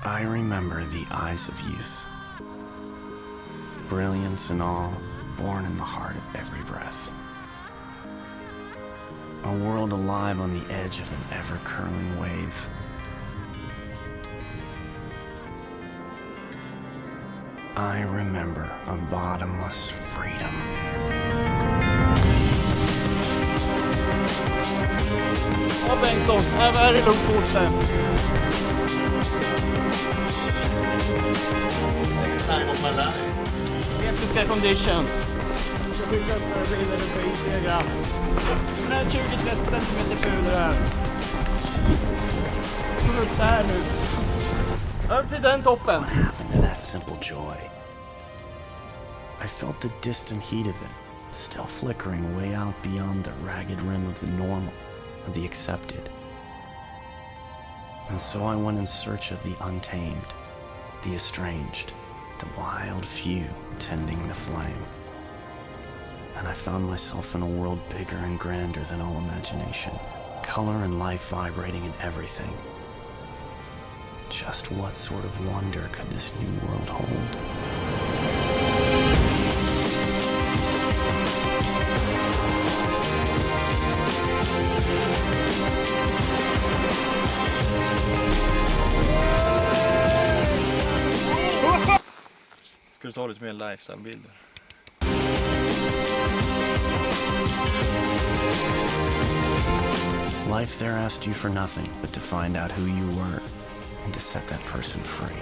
I remember the eyes of youth. Brilliance and awe born in the heart of every breath. A world alive on the edge of an ever-curling wave. I remember a bottomless freedom. Ja, Bengtsson, här är det lugnt korten. Time of my life. Etiska conditions. Jag fick upp vidare på Instagram. Den här 20-30 cm puder här. Kom upp det här nu. Upp till den toppen. What happened to that simple joy? I felt the distant heat of it, still flickering way out beyond the ragged rim of the normal, of the accepted. And so I went in search of the untamed, the estranged, the wild few tending the flame. And I found myself in a world bigger and grander than all imagination, color and life vibrating in everything. Just what sort of wonder could this new world hold? Ska du ta lite mer lifestyle-bilder? Life there asked you for nothing but to find out who you were and to set that person free.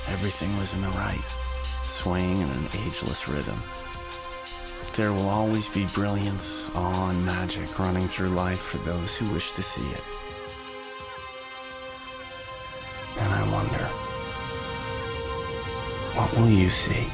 Everything was in the right, swaying in an ageless rhythm. There will always be brilliance, awe, and magic running through life for those who wish to see it. And I wonder, what will you see?